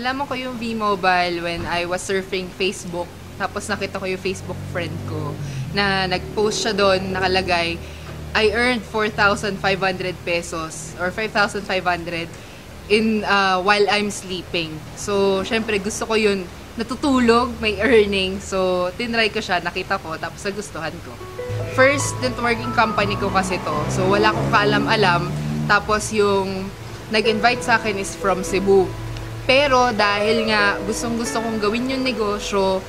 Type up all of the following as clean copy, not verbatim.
Nalaman ko yung V-Mobile when I was surfing Facebook. Tapos nakita ko yung Facebook friend ko na nag-post siya doon, nakalagay, I earned 4,500 pesos or 5,500 in while I'm sleeping. So, syempre gusto ko yun, natutulog, may earning. So, tinry ko siya, nakita ko, tapos nagustuhan ko. First networking company ko kasi to. So, wala akong kaalam-alam. Tapos yung nag-invite sa akin is from Cebu. Pero dahil nga gustong-gusto kong gawin yung negosyo,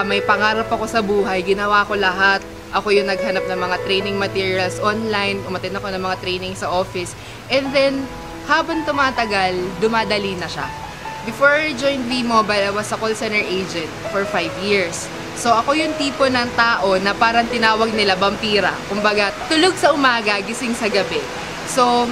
may pangarap ako sa buhay, ginawa ko lahat. Ako yung naghanap ng mga training materials online, umattend ako ng mga training sa office. And then, habang tumatagal, dumadali na siya. Before I joined V-Mobile, I was a call center agent for 5 years. So, ako yung tipo ng tao na parang tinawag nila vampira. Kumbaga, tulog sa umaga, gising sa gabi. So,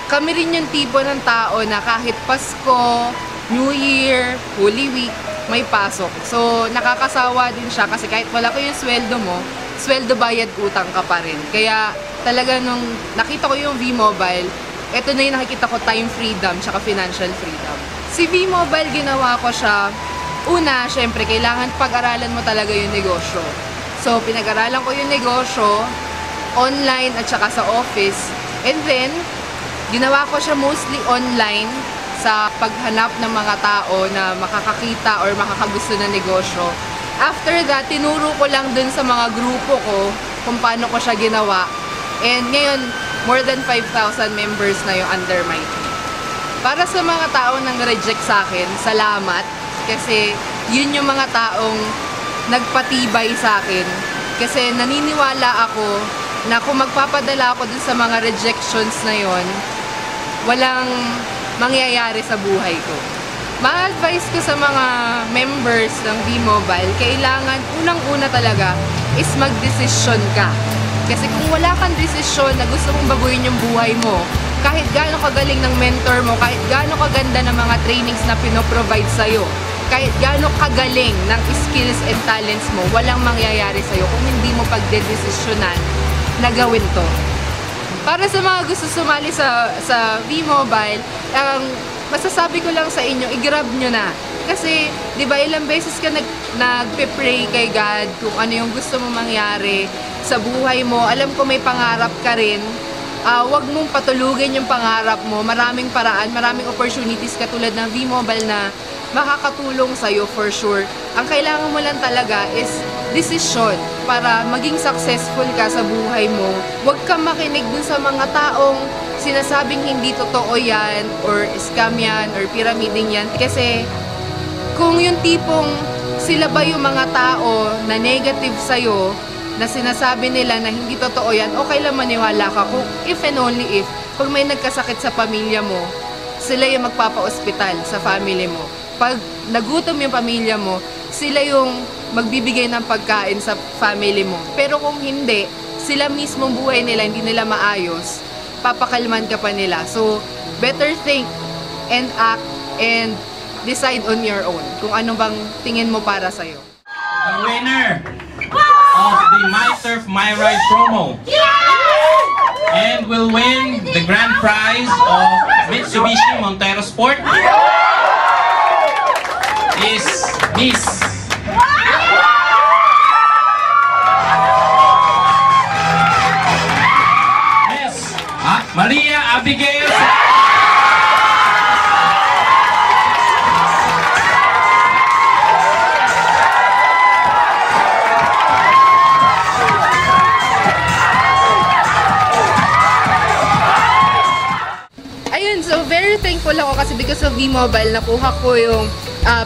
kami rin yung tipo ng tao na kahit Pasko, New Year, Holy Week, may pasok. So, nakakasawa din siya kasi kahit wala ko yung sweldo mo, sweldo bayad utang ka pa rin. Kaya talaga nung nakita ko yung V-Mobile, eto na yung nakikita ko, time freedom tsaka financial freedom. Si V-Mobile, ginawa ko siya, una, syempre, kailangan pag-aralan mo talaga yung negosyo. So, pinag-aralan ko yung negosyo, online at saka sa office. And then, ginawa ko siya mostly online sa paghanap ng mga tao na makakakita or makakagusto ng negosyo. After that, tinuro ko lang dun sa mga grupo ko kung paano ko siya ginawa. And ngayon, more than 5,000 members na yung under my team. Para sa mga tao nang reject sa akin, salamat. Kasi yun yung mga taong nagpatibay sa akin. Kasi naniniwala ako na kung magpapadala ako dun sa mga rejections na yon, walang mangyayari sa buhay ko. Ma-advise ko sa mga members ng V-Mobile, kailangan unang-una talaga is mag-desisyon ka. Kasi kung wala kang desisyon na gusto mong baguhin yung buhay mo, kahit gaano kagaling ng mentor mo, kahit gaano kaganda ng mga trainings na pinoprovide sa'yo, kahit gaano kagaling ng skills and talents mo, walang mangyayari sa'yo kung hindi mo pagdedesisyonan na gawin to. Para sa mga gusto sumali sa V-Mobile, masasabi ko lang sa inyo, i-grab nyo na. Kasi, di ba, ilang beses ka nagpe-pray kay God kung ano yung gusto mo mangyari sa buhay mo. Alam ko may pangarap ka rin. Huwag mong patulugin yung pangarap mo. Maraming paraan, maraming opportunities katulad ng V-Mobile na makakatulong sa'yo for sure. Ang kailangan mo lang talaga is desisyon para maging successful ka sa buhay mo. Huwag kang makinig dun sa mga taong sinasabing hindi totoo yan, or scam yan, or pyramiding yan. Kasi kung yung tipong sila ba yung mga tao na negative sa'yo, na sinasabi nila na hindi totoo yan, okay lang maniwala ka. Kung if and only if, kung may nagkasakit sa pamilya mo, sila yung magpapa-ospital sa family mo. Pag nagutom yung pamilya mo, sila yung magbibigay ng pagkain sa family mo. Pero kung hindi, sila mismong buhay nila, hindi nila maayos, papakalman ka pa nila. So, better think and act and decide on your own kung ano bang tingin mo para sa'yo. The winner of the MyTurf MyRide promo and will win the grand prize of Mitsubishi Montero Sport is Miss Maria Abigail. Ayun, so very thankful ako kasi because of V-Mobile, nakuha ko yung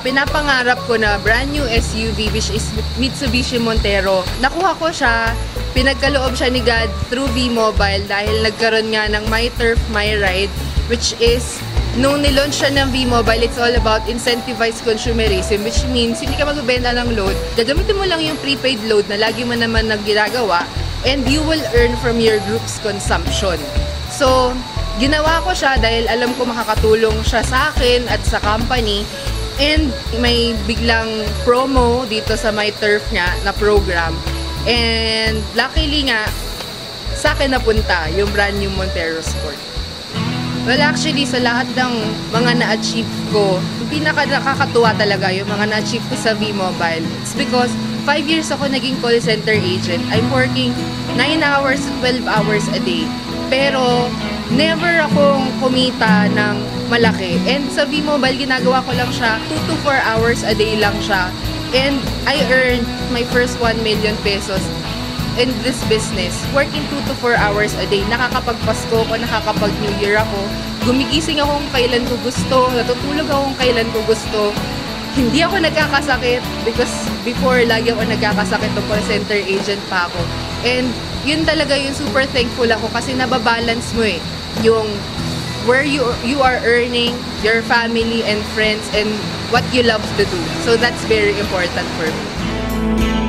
pinapangarap ko na brand new SUV, which is Mitsubishi Montero. Nakuha ko siya, pinagkaloob siya ni God through V-Mobile dahil nagkaroon nga ng MyTurf MyRide, which is nung nilaunch siya ng V-Mobile, it's all about incentivized consumerism, which means hindi ka magbebenta ng load, gagamitin mo lang yung prepaid load na lagi mo naman ginagawa, and you will earn from your group's consumption. So, ginawa ko siya dahil alam ko makakatulong siya sa akin at sa company. And may biglang promo dito sa MyTurf niya na program. And luckily nga, sa akin napunta yung brand new Montero Sport. Well, actually, sa lahat ng mga na-achieve ko, yung pinaka nakakatuwa talaga yung mga na-achieve ko sa V-Mobile. It's because 5 years ako naging call center agent. I'm working 9 hours to 12 hours a day. Pero, never akong kumita ng malaki. And sa V-Mobile, ginagawa ko lang siya 2 to 4 hours a day lang siya. And I earned my first 1 million pesos in this business, working 2 to 4 hours a day. Nakakapagpasko ko, nakakapag-New Year ako. Gumigising ako kung kailan ko gusto, natutulog ako kung kailan ko gusto. Hindi ako nagkakasakit because before, lagi ako nagkakasakit ng call center agent pa ako. And yun talaga yung super thankful ako kasi nababalance mo yung where you are earning, your family and friends, and what you love to do. So that's very important for me.